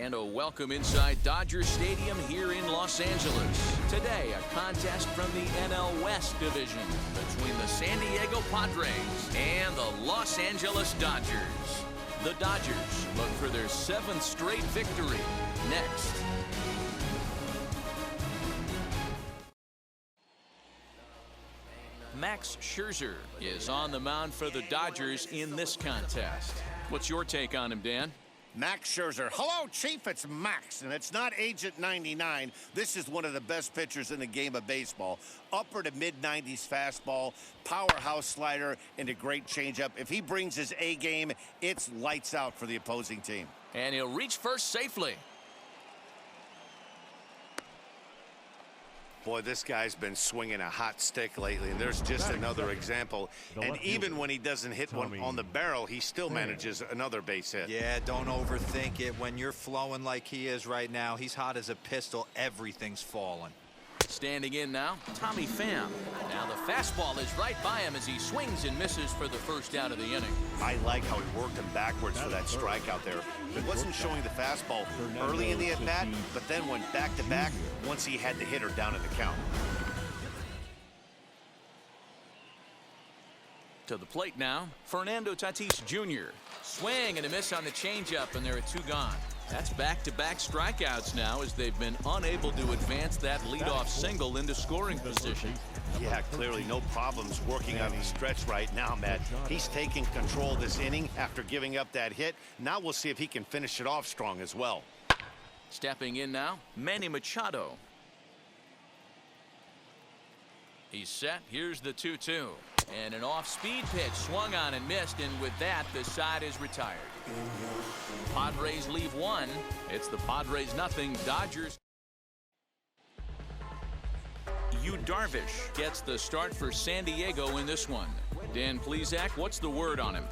And a welcome inside Dodger Stadium here in Los Angeles. Today, a contest from the NL West division between the San Diego Padres and the Los Angeles Dodgers. The Dodgers look for their 7th straight victory next. Max Scherzer is on the mound for the Dodgers in this contest. What's your take on him, Dan? Max Scherzer. Hello, Chief. It's Max, and it's not Agent 99. This is one of the best pitchers in the game of baseball. Upper to mid-90s fastball, powerhouse slider, and a great changeup. If he brings his A game, it's lights out for the opposing team. And he'll reach first safely. Boy, this guy's been swinging a hot stick lately, and there's just another example. And even when he doesn't hit one on the barrel, he still manages another base hit. Yeah, don't overthink it. When you're flowing like he is right now, he's hot as a pistol. Everything's falling. Standing in now, Tommy Pham. Now the fastball is right by him as he swings and misses for the first out of the inning. I like how he worked him backwards for that strikeout there. He wasn't showing the fastball early in the at-bat, but then went back-to-back once he had the hitter down in the count. To the plate now, Fernando Tatis Jr. Swing and a miss on the changeup, and there are 2 gone. That's back-to-back strikeouts now as they've been unable to advance that leadoff single into scoring position. Yeah, clearly no problems working on the stretch right now, Matt. He's taking control this inning after giving up that hit. Now we'll see if he can finish it off strong as well. Stepping in now, Manny Machado. He's set. Here's the 2-2. And an off-speed pitch swung on and missed, and with that, the side is retired. Padres leave 1. It's the Padres 0, Dodgers. Yu Darvish gets the start for San Diego in this one. Dan Plesac, what's the word on him?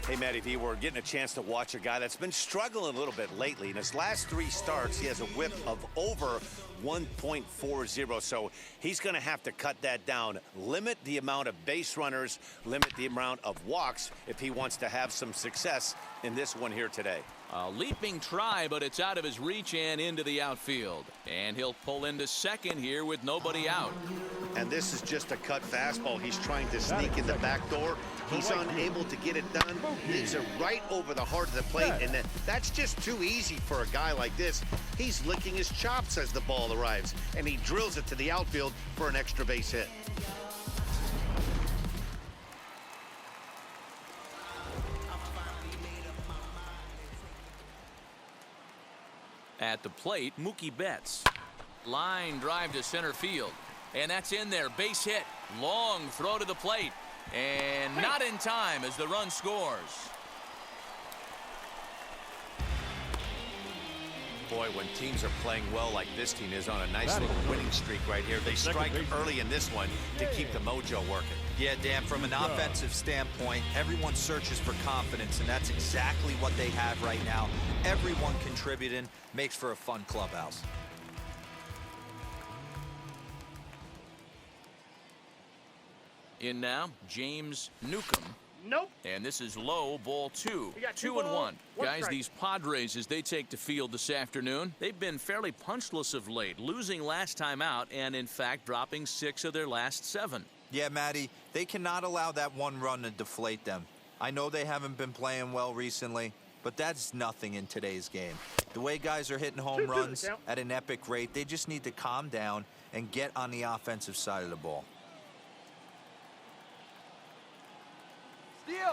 Hey, Matty V, we're getting a chance to watch a guy that's been struggling a little bit lately. In his last 3 starts, he has a whip of over 1.40, so he's going to have to cut that down. Limit the amount of base runners, limit the amount of walks if he wants to have some success in this one here today. A leaping try, but it's out of his reach and into the outfield. And he'll pull into second here with nobody out. And this is just a cut fastball. He's trying to sneak in the back door. He's unable to get it done. Leaves it right over the heart of the plate, and that's just too easy for a guy like this. He's licking his chops as the ball arrives, and he drills it to the outfield for an extra base hit. At the plate, Mookie Betts. Line drive to center field. And that's in there. Base hit. Long throw to the plate. And not in time as the run scores. Boy, when teams are playing well like this team is on a nice little winning streak right here, they strike early in this one to keep the mojo working. Yeah, Dan, from an offensive standpoint, everyone searches for confidence, and that's exactly what they have right now. Everyone contributing makes for a fun clubhouse. In now, James Newcomb. Nope. And this is low, ball 2. 2-1. Guys, these Padres, as they take the field this afternoon, they've been fairly punchless of late, losing last time out and, in fact, dropping 6 of their last 7. Yeah, Matty, they cannot allow that 1 run to deflate them. I know they haven't been playing well recently, but that's nothing in today's game. The way guys are hitting home runs at an epic rate, they just need to calm down and get on the offensive side of the ball.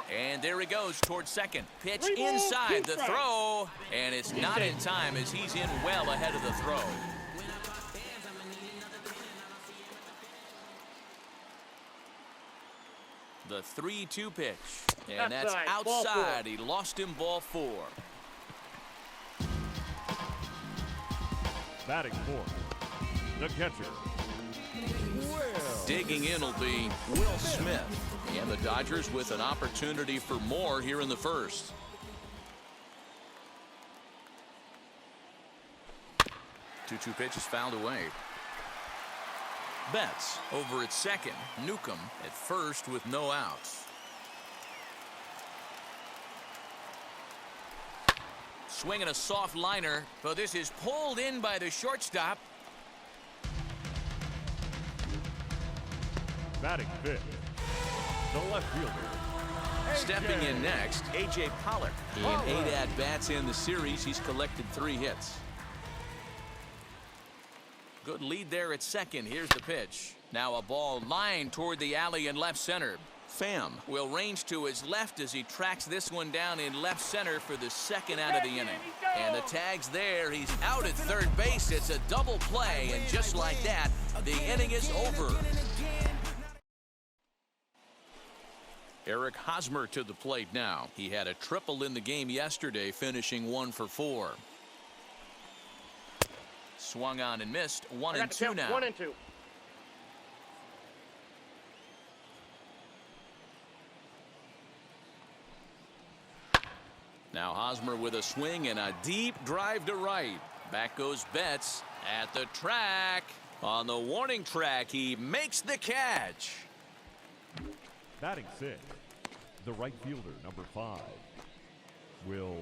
And there he goes towards second. Pitch inside the throw. And it's not in time as he's in well ahead of the throw. The 3-2 pitch. And that's outside. He lost him, ball 4. Batting fourth, the catcher. Digging in will be Will Smith. And the Dodgers with an opportunity for more here in the first. 2-2 pitch is fouled away. Betts over at second. Newcomb at first with no outs. Swinging a soft liner, but this is pulled in by the shortstop. Batting fifth, the left fielder. Stepping in next, A.J. Pollock. In 8 at-bats in the series, he's collected 3 hits. Good lead there at second. Here's the pitch. Now a ball lined toward the alley in left center. Pham will range to his left as he tracks this one down in left center for the second out of the inning. And the tag's there. He's out at third base. It's a double play, and just like that, the inning is over. Eric Hosmer to the plate now. He had a triple in the game yesterday, finishing 1 for 4. Swung on and missed. 1-2 now. 1-2. Now Hosmer with a swing and a deep drive to right. Back goes Betts at the track. On the warning track, he makes the catch. Batting sixth, the right fielder, number 5, Will.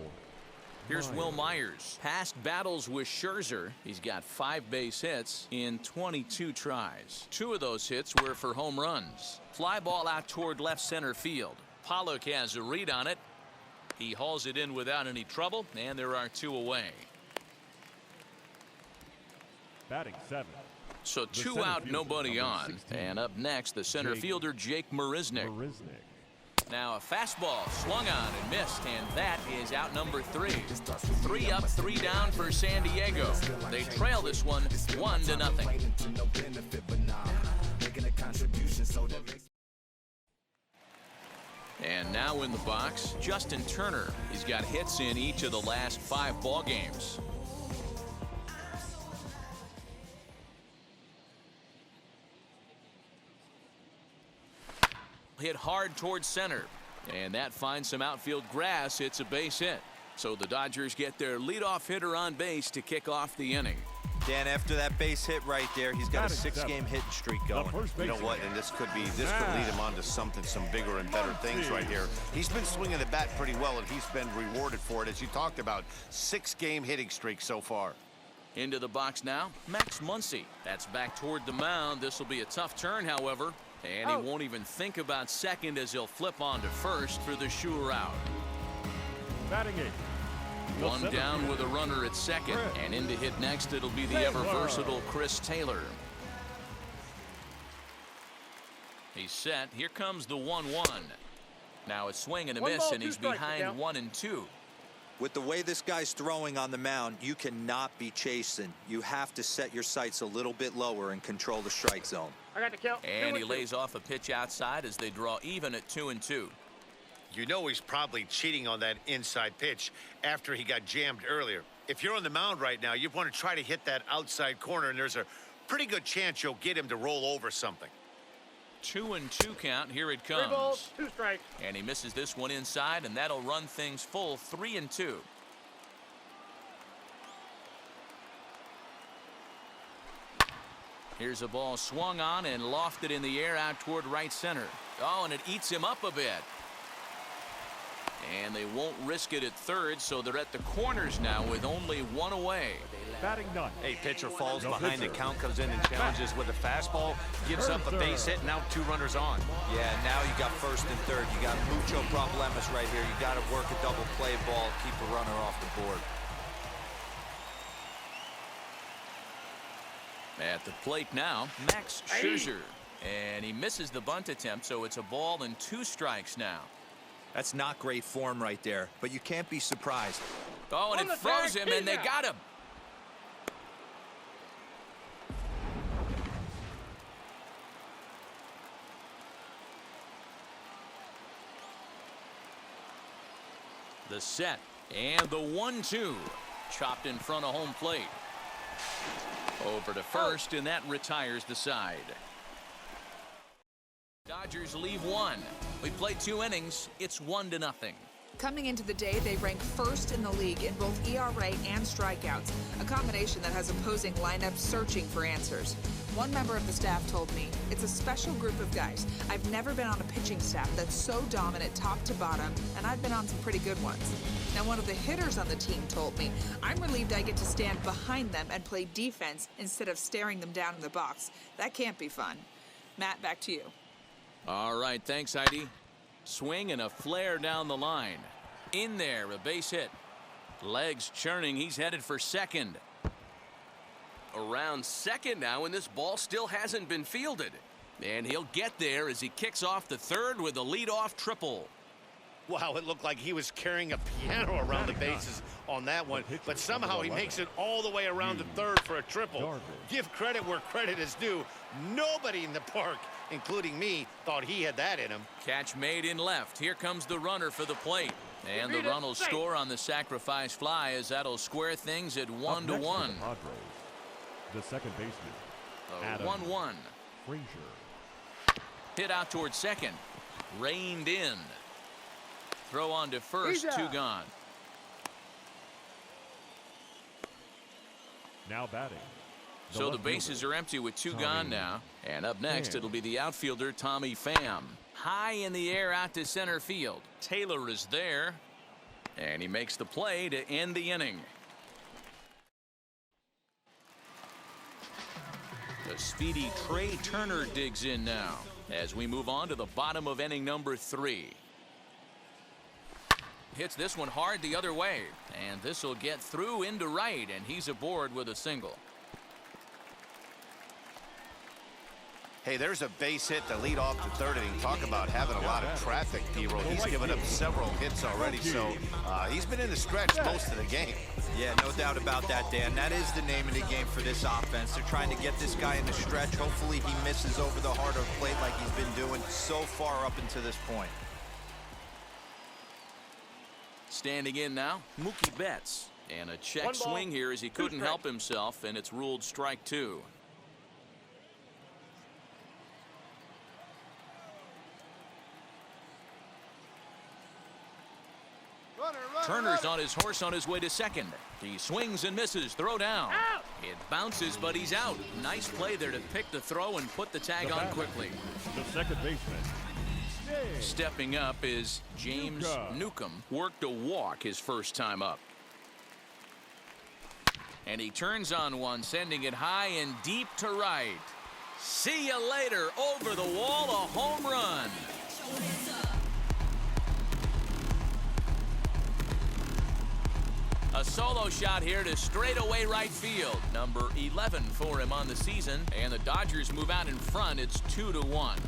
Here's Will Myers. Past battles with Scherzer. He's got 5 base hits in 22 tries. 2 of those hits were for home runs. Fly ball out toward left center field. Pollock has a read on it. He hauls it in without any trouble, and there are 2 away. Batting seventh. So 2 out, nobody on. 16. And up next, the center fielder, Jake Marisnick. Now a fastball swung on and missed, and that is out number 3. 3 up, 3 down for San Diego. They trail this one 1-0. And now in the box, Justin Turner. He's got hits in each of the last 5 ball games. Hit hard towards center, and that finds some outfield grass. It's a base hit. So the Dodgers get their leadoff hitter on base to kick off the inning. Dan, after that base hit right there, he's got a 6-game hitting streak going. You know what? And this could lead him on to some bigger and better things right here. He's been swinging the bat pretty well, and he's been rewarded for it, as you talked about. 6-game hitting streak so far. Into the box now, Max Muncy. That's back toward the mound. This will be a tough turn, however. And he won't even think about second as he'll flip on to first for the sure out. Batting eighth. 1 down with a runner at second. And in to hit next, it'll be the ever-versatile Chris Taylor. He's set. Here comes the 1-1. Now a swing and a miss, and he's behind 1-2. With the way this guy's throwing on the mound, you cannot be chasing. You have to set your sights a little bit lower and control the strike zone. I got the count. And he lays off a pitch outside as they draw even at 2-2. You know he's probably cheating on that inside pitch after he got jammed earlier. If you're on the mound right now, you want to try to hit that outside corner, and there's a pretty good chance you'll get him to roll over something. 2-2 count. Here it comes. 3 balls, 2 strikes. And he misses this one inside, and that'll run things full 3-2. Here's a ball swung on and lofted in the air out toward right center. Oh, and it eats him up a bit. And they won't risk it at third, so they're at the corners now with only 1 away. Batting none. Hey, pitcher falls behind the count, comes in and challenges with a fastball, gives up a base hit, now 2 runners on. Yeah, now you got first and third. You got mucho problemas right here. You got to work a double play ball, keep a runner off the board. At the plate now, Max Scherzer. And he misses the bunt attempt, so it's a ball and 2 strikes now. That's not great form right there, but you can't be surprised. Oh, and it froze him, and they got him. The set and the 1-2. Chopped in front of home plate. Over to first, and that retires the side. Dodgers leave 1. We played 2 innings. It's 1-0. Coming into the day, they rank first in the league in both ERA and strikeouts, a combination that has opposing lineups searching for answers. One member of the staff told me, it's a special group of guys. I've never been on a pitching staff that's so dominant top to bottom, and I've been on some pretty good ones. Now, one of the hitters on the team told me, I'm relieved I get to stand behind them and play defense instead of staring them down in the box. That can't be fun. Matt, back to you. All right, thanks, Heidi. Swing and a flare down the line. In there, a base hit. Legs churning, he's headed for second. Around second now, and this ball still hasn't been fielded. And he'll get there as he kicks off the third with a leadoff triple. Wow, it looked like he was carrying a piano around the bases on that one, but somehow he makes it all the way around the third for a triple. Give credit where credit is due. Nobody in the park, including me, thought he had that in him. Catch made in left. Here comes the runner for the plate. And the run will score on the sacrifice fly as that'll square things at 1-1. The second baseman, 1-1. Frazier. Hit out towards second. Reined in. Throw on to first, 2 gone. Now batting. So the bases are empty with 2 gone now. And up next, it'll be the outfielder, Tommy Pham. High in the air out to center field. Taylor is there. And he makes the play to end the inning. The speedy Trey Turner digs in now as we move on to the bottom of inning number 3. Hits this one hard the other way, and this will get through into right, and he's aboard with a single. Hey, there's a base hit to lead off the third inning. Talk about having a lot of traffic, D-Roll. He's given up several hits already, so he's been in the stretch most of the game. Yeah, no doubt about that, Dan. That is the name of the game for this offense. They're trying to get this guy in the stretch. Hopefully he misses over the heart of the plate like he's been doing so far up until this point. Standing in now, Mookie Betts. And a check swing here as he couldn't help himself, and it's ruled strike 2. Turner's on his horse on his way to second. He swings and misses. Throw down. It bounces, but he's out. Nice play there to pick the throw and put the tag on quickly. The second baseman. Stepping up is James Newcomb. Worked a walk his first time up. And he turns on one, sending it high and deep to right. See you later. Over the wall, a home run. A solo shot here to straightaway right field. Number 11 for him on the season. And the Dodgers move out in front. It's 2-1.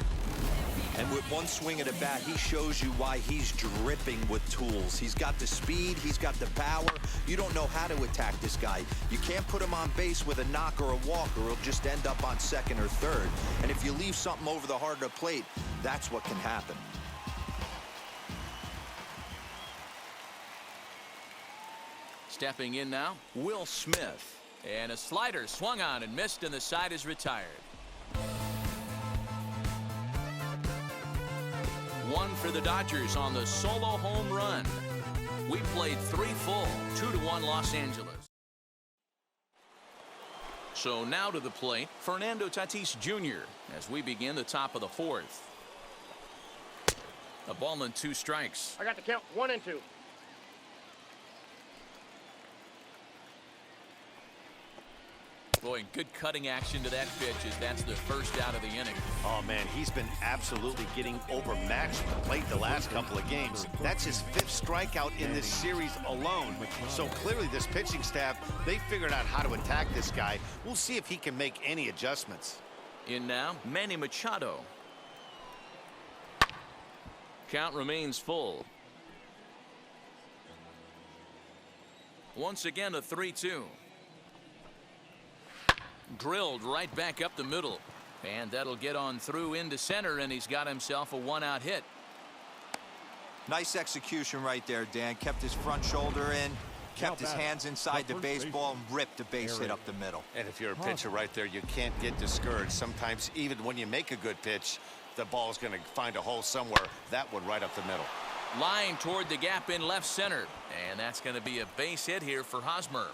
And with one swing at a bat, he shows you why he's dripping with tools. He's got the speed. He's got the power. You don't know how to attack this guy. You can't put him on base with a knock or a walk, or he'll just end up on second or third. And if you leave something over the heart of the plate, that's what can happen. Stepping in now, Will Smith. And a slider swung on and missed, and the side is retired. One for the Dodgers on the solo home run. We played 3 full, 2-1 Los Angeles. So now to the plate, Fernando Tatis Jr. as we begin the top of the 4th. A ball and 2 strikes. I got the count 1 and 2. Boy, good cutting action to that pitch as that's the first out of the inning. Oh, man, he's been absolutely getting overmatched at the plate the last couple of games. That's his 5th strikeout in this series alone. So clearly this pitching staff, they figured out how to attack this guy. We'll see if he can make any adjustments. In now, Manny Machado. Count remains full. Once again, a 3-2. Drilled right back up the middle, and that'll get on through into center, and he's got himself a 1-out hit. Nice execution right there, Dan. Kept his front shoulder in, kept his hands inside the baseball, and ripped the base hit up the middle. And if you're a pitcher right there, you can't get discouraged. Sometimes even when you make a good pitch, the ball's going to find a hole somewhere. That one right up the middle. Line toward the gap in left center, and that's going to be a base hit here for Hosmer.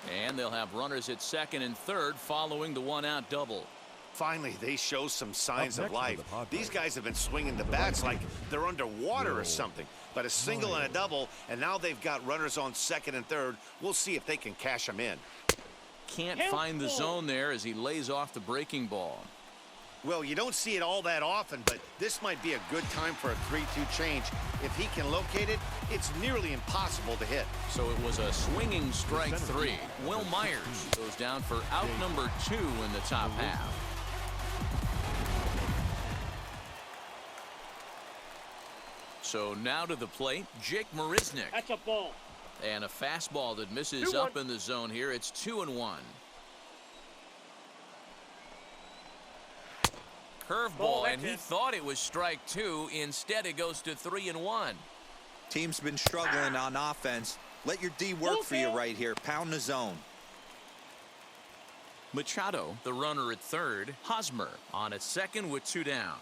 And they'll have runners at second and third following the one-out double. Finally, they show some signs of Up next life. for the Padres, These guys have been swinging the bats like they're underwater or something. But a single and a double, and now they've got runners on second and third. We'll see if they can cash them in. Can't find the zone there as he lays off the breaking ball. Well, you don't see it all that often, but this might be a good time for a 3-2 change. If he can locate it, it's nearly impossible to hit. So it was a swinging strike three. Will Myers goes down for out number 2 in the top half. So now to the plate, Jake Marisnick. That's a ball. And a fastball that misses up in the zone here. It's 2-1. Curveball, and he thought it was strike 2. Instead, it goes to 3-1. Team's been struggling on offense. Let your D work for you right here. Pound the zone. Machado, the runner at third. Hosmer on at second with 2 down.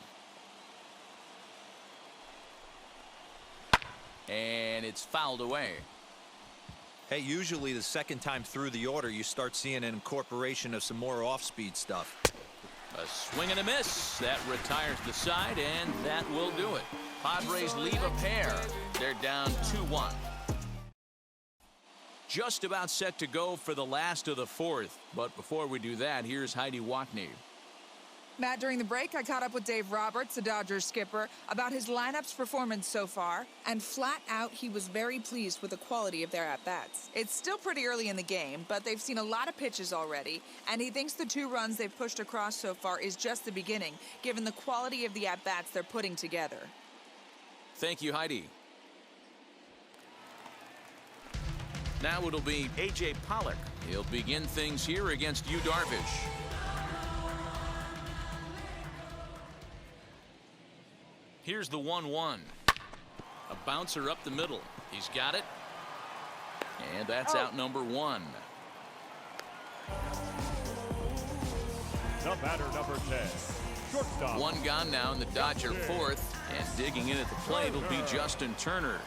And it's fouled away. Hey, usually the second time through the order, you start seeing an incorporation of some more off-speed stuff. A swing and a miss. That retires the side, and that will do it. Padres leave a pair. They're down 2-1. Just about set to go for the last of the fourth. But before we do that, here's Heidi Watney. Matt, during the break, I caught up with Dave Roberts, the Dodgers skipper, about his lineup's performance so far, and flat out, he was very pleased with the quality of their at-bats. It's still pretty early in the game, but they've seen a lot of pitches already, and he thinks the 2 runs they've pushed across so far is just the beginning, given the quality of the at-bats they're putting together. Thank you, Heidi. Now it'll be A.J. Pollock. He'll begin things here against Yu Darvish. Here's the 1-1. A bouncer up the middle. He's got it. And that's out number 1. The batter, number 10, shortstop. 1 gone now in the Dodger fourth. And digging in at the plate will be Justin Turner.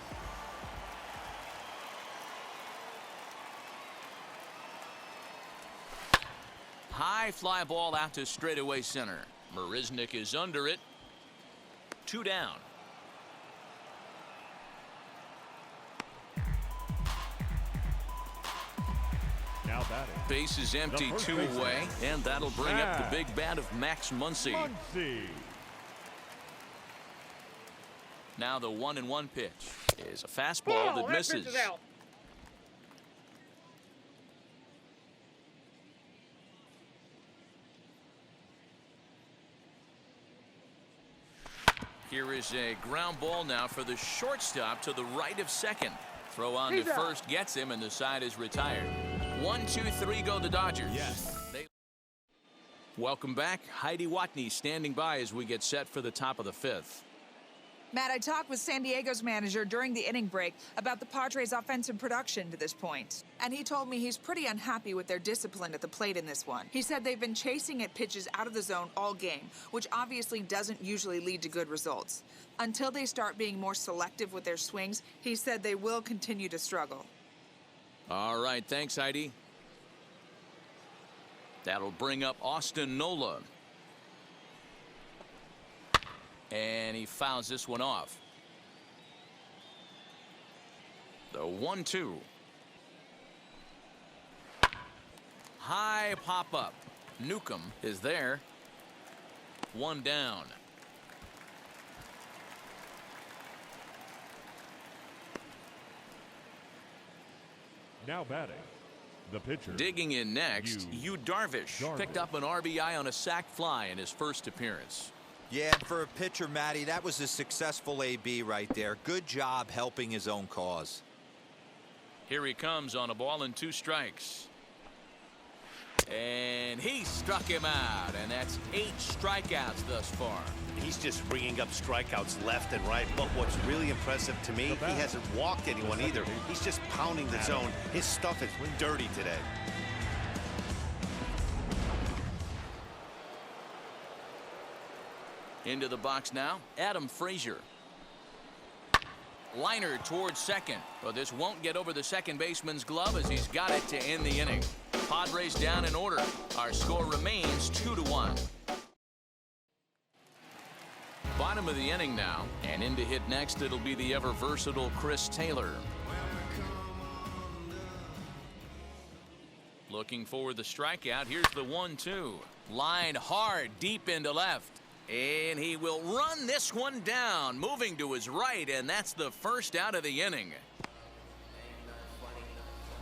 High fly ball out to straightaway center. Marisnick is under it. 2 down. Now batting. Base is empty, 2 away, and that'll bring up the big bat of Max Muncy. Now the 1-1 pitch is a fastball that misses. Here is a ground ball now for the shortstop to the right of second. Throw on to first gets him, and the side is retired. 1, 2, 3 go the Dodgers. Yes. Welcome back. Heidi Watney standing by as we get set for the top of the 5th. Matt, I talked with San Diego's manager during the inning break about the Padres' offensive production to this point. And he told me he's pretty unhappy with their discipline at the plate in this one. He said they've been chasing at pitches out of the zone all game, which obviously doesn't usually lead to good results. Until they start being more selective with their swings, he said they will continue to struggle. All right, thanks, Heidi. That'll bring up Austin Nola. And he fouls this one off. The 1-2. High pop up. Newcomb is there. 1 down. Now batting, the pitcher. Digging in next, Yu Darvish picked up an RBI on a sac fly in his first appearance. Yeah, for a pitcher, Matty, that was a successful AB right there. Good job helping his own cause. Here he comes on a ball and 2 strikes. And he struck him out, and that's 8 strikeouts thus far. He's just bringing up strikeouts left and right. But what's really impressive to me, he hasn't walked anyone either. He's just pounding the zone. His stuff is dirty today. Into the box now, Adam Frazier. Liner towards second. But this won't get over the second baseman's glove as he's got it to end the inning. Padres down in order. Our score remains 2-1. Bottom of the inning now, and in to hit next it'll be the ever versatile Chris Taylor. Looking for the strikeout. Here's the 1-2. Line hard deep into left. And he will run this one down, moving to his right, and that's the first out of the inning.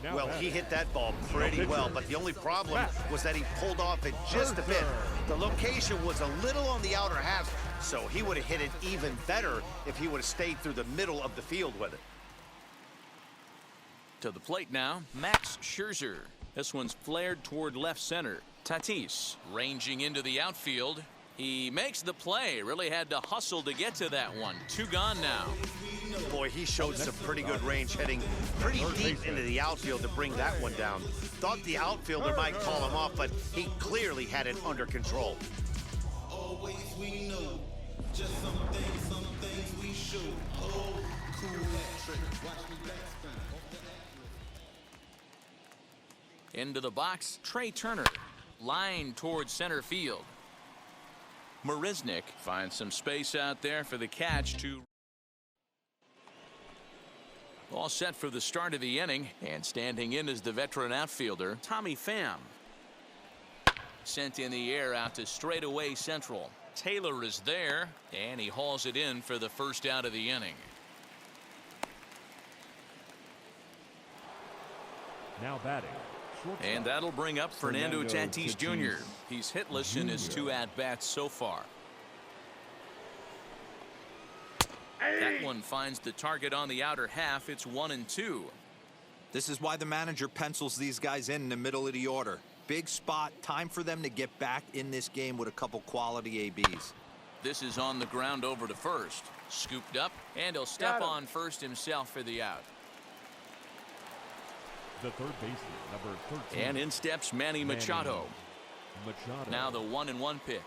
Well, he hit that ball pretty well, but the only problem was that he pulled off it just a bit. The location was a little on the outer half, so he would have hit it even better if he would have stayed through the middle of the field with it. To the plate now, Max Scherzer. This one's flared toward left center. Tatis ranging into the outfield. He makes the play. Really had to hustle to get to that one. 2 gone now. Boy, he showed some pretty good range, heading pretty deep into the outfield to bring that one down. Thought the outfielder might call him off, but he clearly had it under control. Always we know, just some things we show. Oh, cool that trick. Watch me backspin. Into the box, Trey Turner. Line towards center field. Marisnick finds some space out there for the catch to. All set for the start of the inning, and standing in is the veteran outfielder, Tommy Pham. Sent in the air out to straightaway central. Taylor is there, and he hauls it in for the first out of the inning. Now batting. And that'll bring up Fernando Tatis Jr. He's hitless in his 2 at-bats so far. That one finds the target on the outer half. It's 1-2. This is why the manager pencils these guys in the middle of the order. Big spot, time for them to get back in this game with a couple quality ABs. This is on the ground over to first. Scooped up, and he'll step on first himself for the out. The third baseman, number 13. And in steps Manny Machado. Now the 1-1 pitch.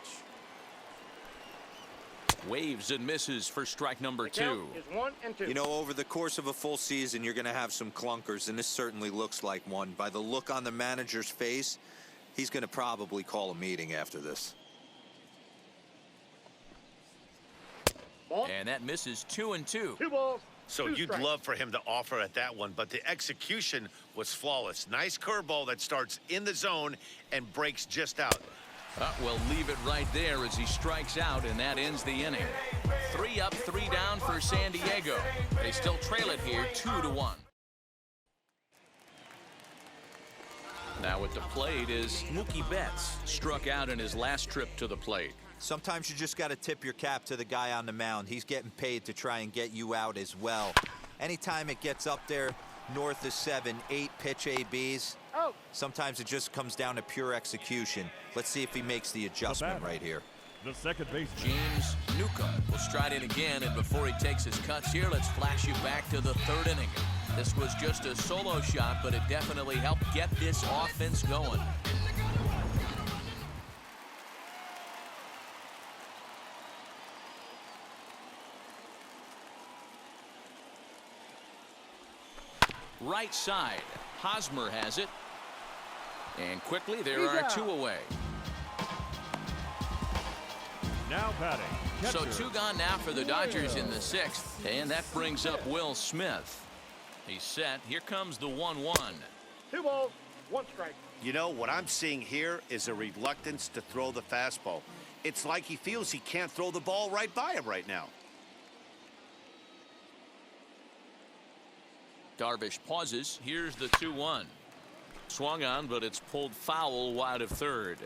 Waves and misses for strike number 2. Is 1-2. You know, over the course of a full season, you're going to have some clunkers, and this certainly looks like one. By the look on the manager's face, he's going to probably call a meeting after this. And that misses 2-2. 2 balls. So you'd love for him to offer at that one, but the execution was flawless. Nice curveball that starts in the zone and breaks just out. We'll leave it right there as he strikes out, and that ends the inning. 3 up, 3 down for San Diego. They still trail it here 2-1. Now at the plate is Mookie Betts. Struck out in his last trip to the plate. Sometimes you just got to tip your cap to the guy on the mound. He's getting paid to try and get you out as well. Anytime it gets up there north of 7, 8 pitch ABs, sometimes it just comes down to pure execution. Let's see if he makes the adjustment right here. The second baseman, James Newcomb will stride in again, and before he takes his cuts here, let's flash you back to the 3rd inning. This was just a solo shot, but it definitely helped get this offense going. Right side, Hosmer has it. And quickly there are 2 away. now batting. So Catcher. 2 gone now for the Dodgers in the 6th. And that brings up Will Smith. He's set. Here comes the 1-1. 2 balls, 1 strike. You know, what I'm seeing here is a reluctance to throw the fastball. It's like he feels he can't throw the ball right by him right now. Darvish pauses. Here's the 2-1. Swung on, but it's pulled foul wide of 3rd.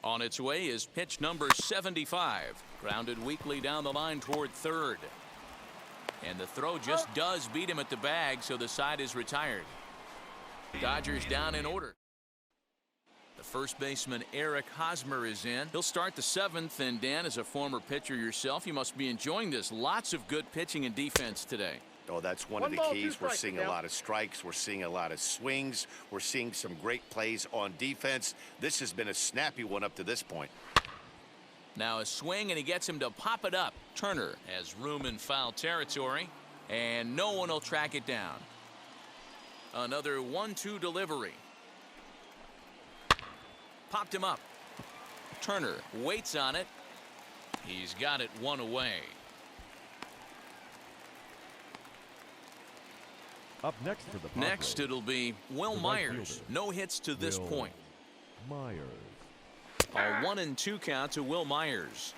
On its way is pitch number 75. Grounded weakly down the line toward 3rd. And the throw just does beat him at the bag, so the side is retired. Dodgers down in order. The first baseman, Eric Hosmer, is in. He'll start the 7th, and Dan, as a former pitcher yourself, you must be enjoying this. Lots of good pitching and defense today. Oh, that's one of the keys. We're seeing a lot of strikes. We're seeing a lot of swings. We're seeing some great plays on defense. This has been a snappy one up to this point. Now a swing, and he gets him to pop it up. Turner has room in foul territory, and no one will track it down. Another 1-2 delivery. Popped him up. Turner waits on it. He's got it one away. Up next for the Padres. Next it'll be Will The right Myers. fielder. No hits to this Will point. Myers. A 1-2 count to Will Myers.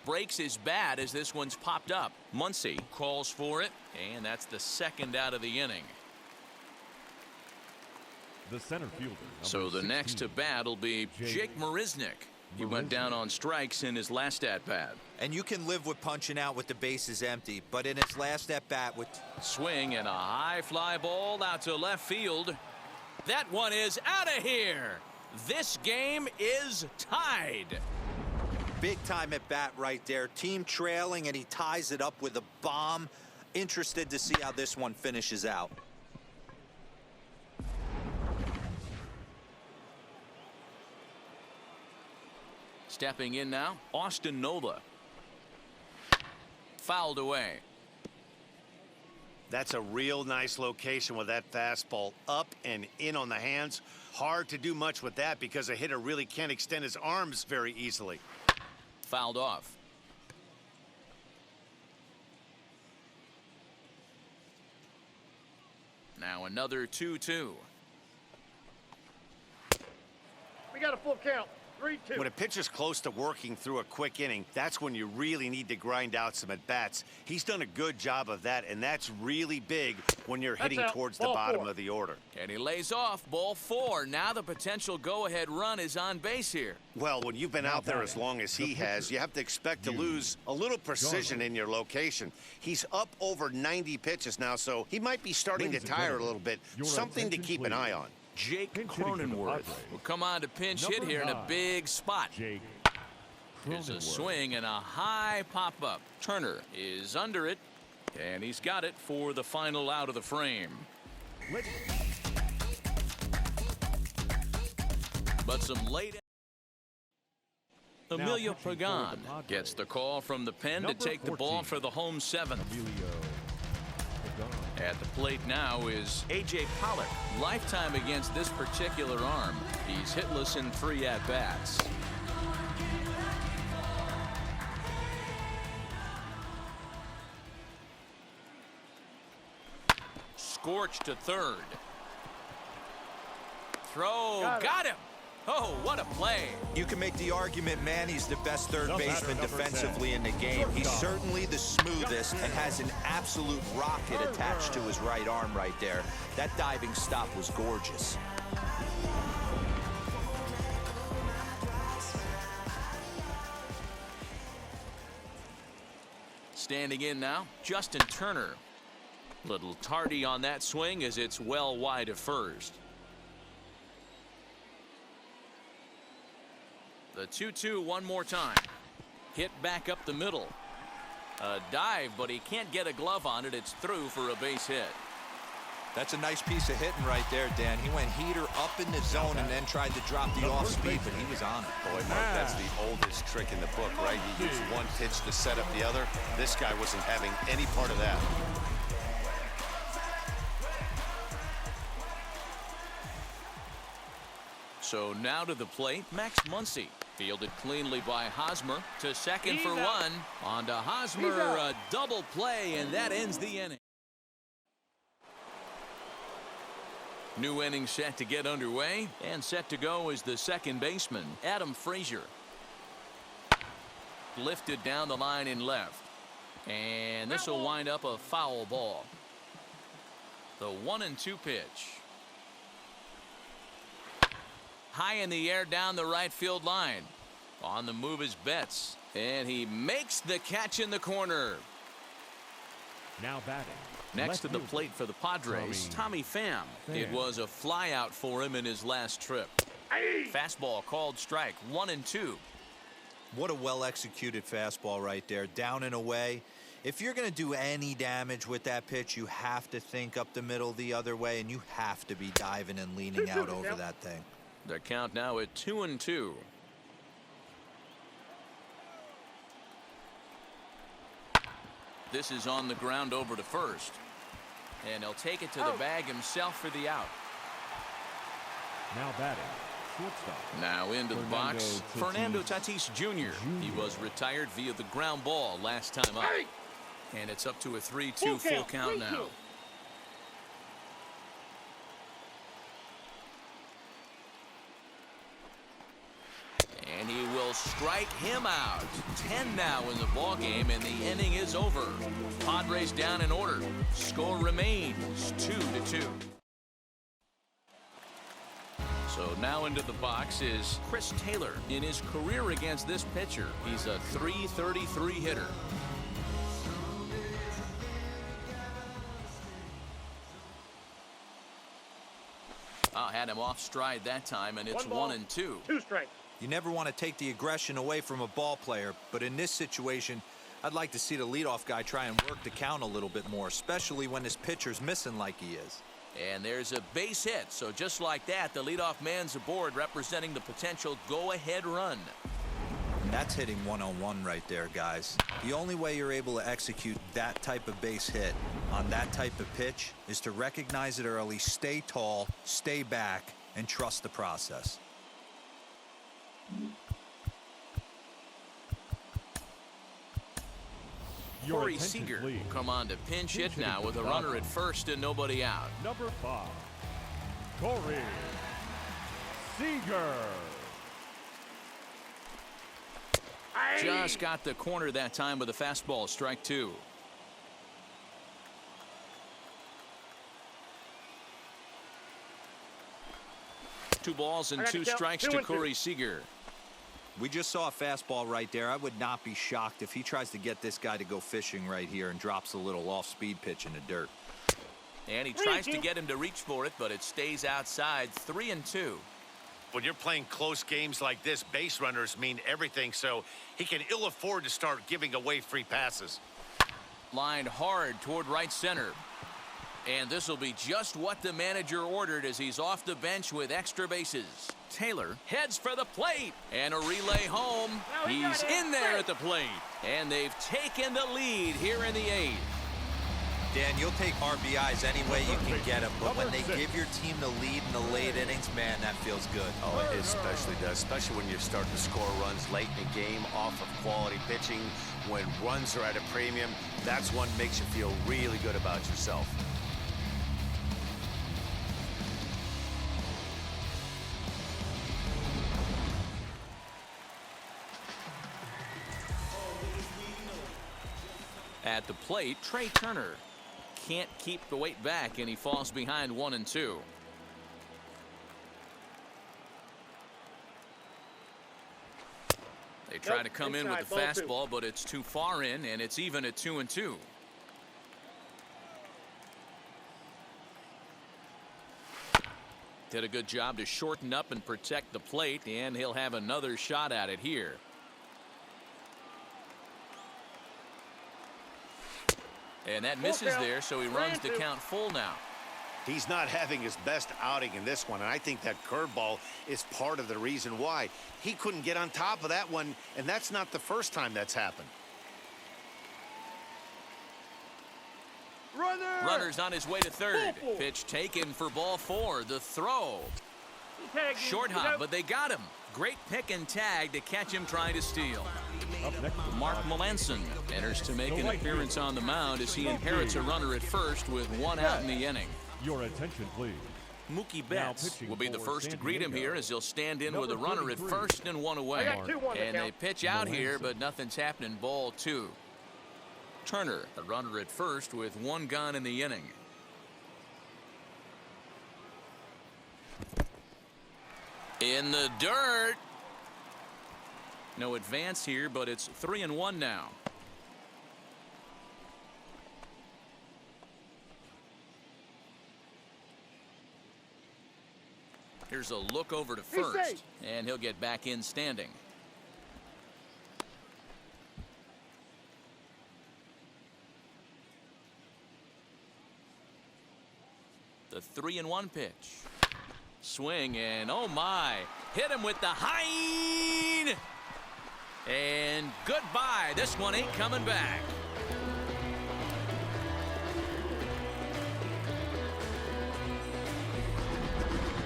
Breaks his bat as this one's popped up. Muncy calls for it, and that's the second out of the inning. The center fielder. So the next to bat will be Jake Marisnick. He went down on strikes in his last at-bat. And you can live with punching out with the bases empty, but in his last at-bat with... Swing and a high fly ball out to left field. That one is out of here. This game is tied. Big time at bat right there. Team trailing, and he ties it up with a bomb. Interested to see how this one finishes out. Stepping in now, Austin Nola. Fouled away. That's a real nice location with that fastball up and in on the hands. Hard to do much with that because a hitter really can't extend his arms very easily. Fouled off. Now another 2-2. We got a full count. 3-2. When a pitcher's close to working through a quick inning, that's when you really need to grind out some at-bats. He's done a good job of that, and that's really big when you're hitting out. towards the Ball bottom 4. of the order. And he lays off. Ball 4. Now the potential go-ahead run is on base here. Well, when you've been out there as long as he has, you have to expect to lose a little precision in your location. He's up over 90 pitches now, so he might be starting to Ladies and tire a gentlemen, little bit. your Something to attention, keep an please. eye on. Jake Pinch hitting for the Cronenworth Padres. will come on to pinch hit Number here in a 9. big spot. Jake There's a Cronenworth. swing and a high pop-up. Turner is under it, and he's got it for the final out of the frame. Ladies- But some late... Emilio pitching for the Pagan Padres. gets the call from the pen Number to take the ball 14. for the home seventh. Emilio Pagan. At the plate now is A.J. Pollock. Lifetime against this particular arm. He's hitless in 3 at-bats. Scorched to third. Throw. Got him. Oh, what a play. You can make the argument Manny's the best third The baseman batter, number defensively 10. in the game. He's Shortstop. certainly the smoothest and has an absolute rocket attached to his right arm right there. That diving stop was gorgeous. Standing in now, Justin Turner. Little tardy on that swing as it's well wide of first. The 2-2 one more time. Hit back up the middle. A dive, but he can't get a glove on it. It's through for a base hit. That's a nice piece of hitting right there, Dan. He went heater up in the zone and then tried to drop the off speed, but he was on it. Boy, Mark, that's the oldest trick in the book, right? You use one pitch to set up the other. This guy wasn't having any part of that. So now to the plate, Max Muncy. Fielded cleanly by Hosmer to second for one. On to Hosmer, a double play, and that ends the inning. New inning set to get underway, and set to go is the second baseman, Adam Frazier. Lifted down the line in left. And this will wind up a foul ball. The 1-2 pitch. High in the air down the right field line. On the move is Betts. And he makes the catch in the corner. Now batting. Next Left to the fielder. plate for the Padres, Tommy Pham. It was a flyout for him in his last trip. Fastball called strike, 1-2. What a well-executed fastball right there. Down and away. If you're going to do any damage with that pitch, you have to think up the middle the other way, and you have to be diving and leaning out over that thing. The count now at 2-2. This is on the ground over to first. And he'll take it to the bag himself for the out. Now batting, shortstop. Now into the box, Fernando Tatis Jr. He was retired via the ground ball last time up. And it's up to a 3-2 full count now. And he will strike him out. 10 now in the ballgame, and the inning is over. Padres down in order. Score remains 2-2. So now into the box is Chris Taylor. In his career against this pitcher, he's a .333 hitter. Had him off stride that time, and it's 1-2. 2 strikes. You never want to take the aggression away from a ball player, but in this situation, I'd like to see the leadoff guy try and work the count a little bit more, especially when his pitcher's missing like he is. And there's a base hit, so just like that, the leadoff man's aboard, representing the potential go-ahead run. And that's hitting one-on-one right there, guys. The only way you're able to execute that type of base hit on that type of pitch is to recognize it early, stay tall, stay back, and trust the process. Corey Seager will come on to pinch hit now with a runner at first and nobody out. Number 5, Corey Seager. Just got the corner that time with a fastball, strike 2. Two balls and 2 strikes to Corey Seager. We just saw a fastball right there. I would not be shocked if he tries to get this guy to go fishing right here and drops a little off-speed pitch in the dirt. And he tries to get him to reach for it, but it stays outside. 3-2. When you're playing close games like this, base runners mean everything, so he can ill afford to start giving away free passes. Lined hard toward right center. And this will be just what the manager ordered as he's off the bench with extra bases. Taylor heads for the plate, and a relay home. He's in there at the plate, and they've taken the lead here in the 8th. Dan, you'll take RBIs any way you can get them, but when they give your team the lead in the late innings, man, that feels good. Oh, it especially does, especially when you start to score runs late in the game off of quality pitching. When runs are at a premium, that's what makes you feel really good about yourself. At the plate, Trey Turner can't keep the weight back, and he falls behind 1-2. They try to come in with the fastball, but it's too far in, and it's even at 2-2. Did a good job to shorten up and protect the plate, and he'll have another shot at it here. And that misses there, so he runs the count full now. He's not having his best outing in this one, and I think that curveball is part of the reason why. He couldn't get on top of that one, and that's not the first time that's happened. Runner's on his way to third. Pitch taken for ball 4. The throw. Short hop, but they got him. Great pick and tag to catch him trying to steal. Up next, Mark Melanson enters to make an appearance on the mound as he inherits a runner at first with 1 out in the inning. Your attention, please. Mookie Now Betts pitching will be the for first to San greet him Diego. here as he'll stand in with a Number runner at 33. first and 1 away. I got 2 on the And they count. pitch out here, Melanson. but nothing's happening. Ball 2. Turner, the runner at first with 1 gone in the inning. In the dirt. No advance here, but it's 3-1 now. Here's a look over to first, and he'll get back in standing. The 3-1 pitch. Swing and oh my. Hit him with the high. And goodbye. This one ain't coming back.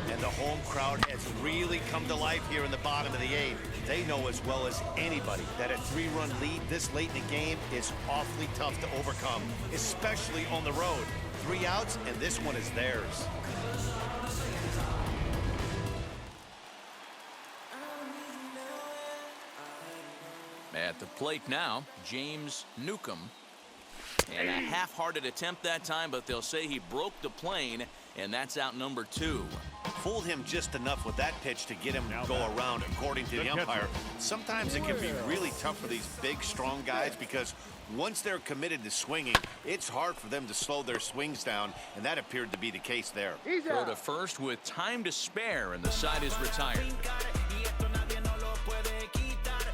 And the home crowd has really come to life here in the bottom of the 8th. They know as well as anybody that a 3-run lead this late in the game is awfully tough to overcome, especially on the road. 3 outs, and this one is theirs. At the plate now, James Newcomb. And a half-hearted attempt that time, but they'll say he broke the plane, and that's out number 2. Fooled him just enough with that pitch to get him to go around, according to the umpire. Sometimes it can be really tough for these big, strong guys because once they're committed to swinging, it's hard for them to slow their swings down, and that appeared to be the case there. Throw to first with time to spare, and the side is retired.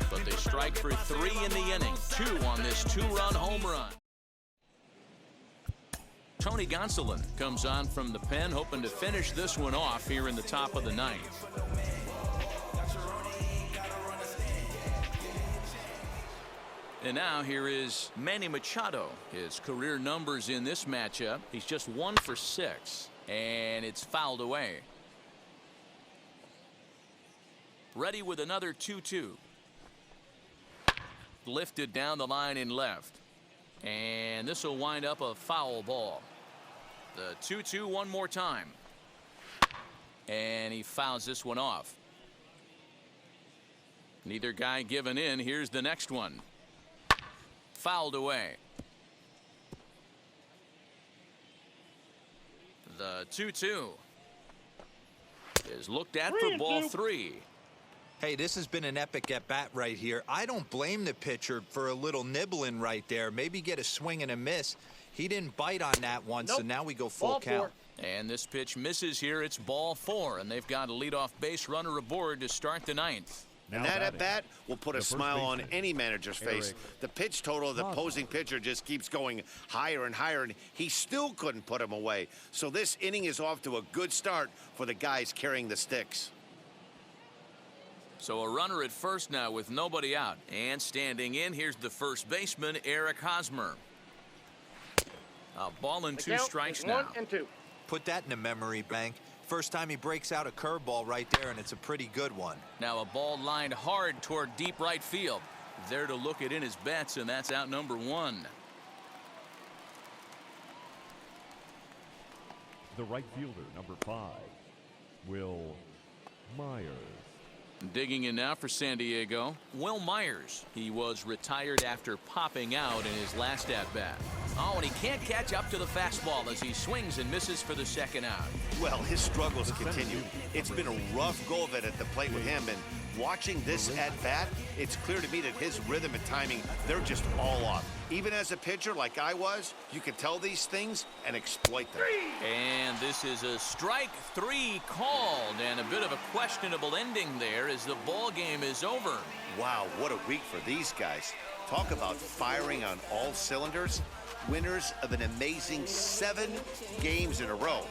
But they strike for 3 in the inning, 2 on this 2-run home run. Tony Gonsolin comes on from the pen, hoping to finish this one off here in the top of the 9th. And now here is Manny Machado. His career numbers in this matchup, he's just 1 for 6, and it's fouled away. Ready with another 2-2. Lifted down the line in left. And this will wind up a foul ball. The 2-2 one more time. And he fouls this one off. Neither guy giving in. Here's the next one. Fouled away. The 2-2 is looked at for ball 3. Hey, this has been an epic at-bat right here. I don't blame the pitcher for a little nibbling right there. Maybe get a swing and a miss. He didn't bite on that one, so now we go full count. And this pitch misses here. It's ball 4, and they've got a leadoff base runner aboard to start the 9th. And that at-bat will put a smile on any manager's face. The pitch total of the opposing pitcher just keeps going higher and higher, and he still couldn't put him away. So this inning is off to a good start for the guys carrying the sticks. So a runner at first now with nobody out. And standing in, here's the first baseman, Eric Hosmer. A ball and 2 strikes now. 1 and 2. Put that in the memory bank. First time he breaks out a curveball right there, and it's a pretty good one. Now a ball lined hard toward deep right field. There to look it in his bets, and that's out number 1. The right fielder, number 5, Will Myers. Digging in now for San Diego, Will Myers. He was retired after popping out in his last at-bat. Oh, and he can't catch up to the fastball as he swings and misses for the second out. Well, his struggles continue. It's been a rough go of it at the plate with him, and watching this at-bat, it's clear to me that his rhythm and timing, they're just all off. Even as a pitcher like I was, you can tell these things and exploit them. And this is a strike 3 called, and a bit of a questionable ending there as the ball game is over. Wow, what a week for these guys. Talk about firing on all cylinders. Winners of an amazing 7 games in a row.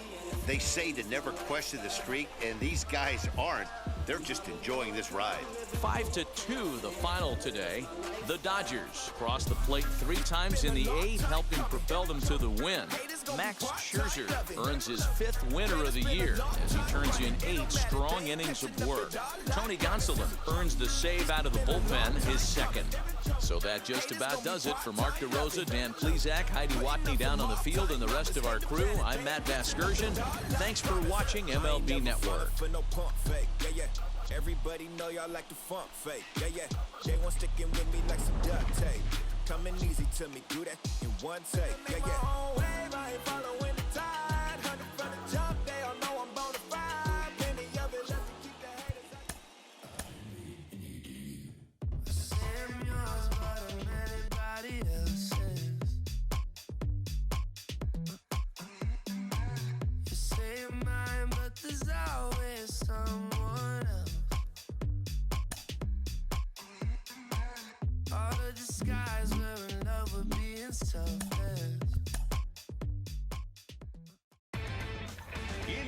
They say to never question the streak, and these guys aren't. They're just enjoying this ride. 5-2 the final today. The Dodgers crossed the plate 3 times in the 8th, helping propel them to the win. Max Scherzer earns his 5th winner of the year as he turns in 8 strong innings of work. Tony Gonsolin earns the save out of the bullpen, his 2nd. So that just about does it for Mark DeRosa, Dan Plesac, Heidi Watney down on the field, and the rest of our crew. I'm Matt Vasgersian. Thanks for watching MLB Network. Everybody know y'all like the funk fake. They want sticking with me like some duct tape. Coming easy to me, do that in one take.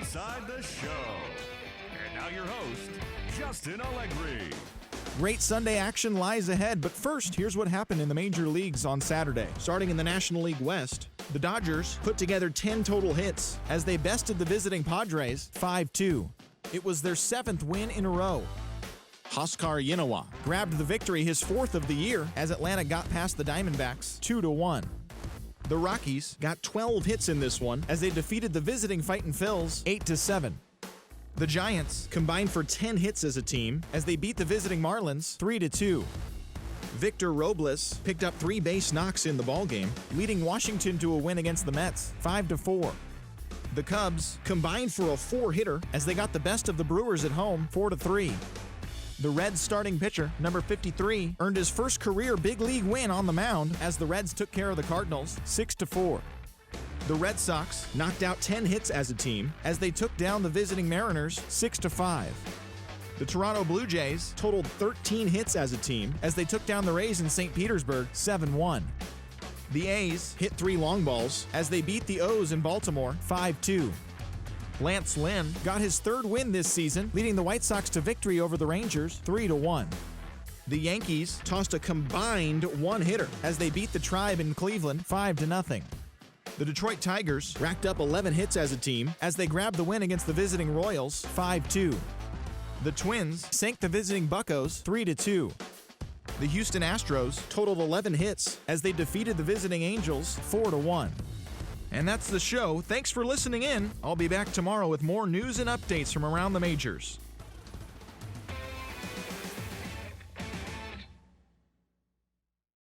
Inside the Show. And now your host, Justin Allegri. Great Sunday action lies ahead, but first, here's what happened in the major leagues on Saturday. Starting in the National League West, the Dodgers put together 10 total hits as they bested the visiting Padres 5-2. It was their 7th win in a row. Huascar Ynoa grabbed the victory, his 4th of the year, as Atlanta got past the Diamondbacks 2-1. The Rockies got 12 hits in this one as they defeated the visiting Fightin' Phils 8-7. The Giants combined for 10 hits as a team as they beat the visiting Marlins 3-2. Victor Robles picked up 3 base knocks in the ballgame, leading Washington to a win against the Mets 5-4. The Cubs combined for a 4-hitter as they got the best of the Brewers at home 4-3. The Reds starting pitcher, number 53, earned his first career big league win on the mound as the Reds took care of the Cardinals 6-4. The Red Sox knocked out 10 hits as a team as they took down the visiting Mariners 6-5. The Toronto Blue Jays totaled 13 hits as a team as they took down the Rays in St. Petersburg 7-1. The A's hit 3 long balls as they beat the O's in Baltimore 5-2. Lance Lynn got his 3rd win this season, leading the White Sox to victory over the Rangers 3-1. The Yankees tossed a combined 1-hitter as they beat the Tribe in Cleveland 5-0. The Detroit Tigers racked up 11 hits as a team as they grabbed the win against the visiting Royals 5-2. The Twins sank the visiting Buccos 3-2. The Houston Astros totaled 11 hits as they defeated the visiting Angels 4-1. And that's the show. Thanks for listening in. I'll be back tomorrow with more news and updates from around the majors.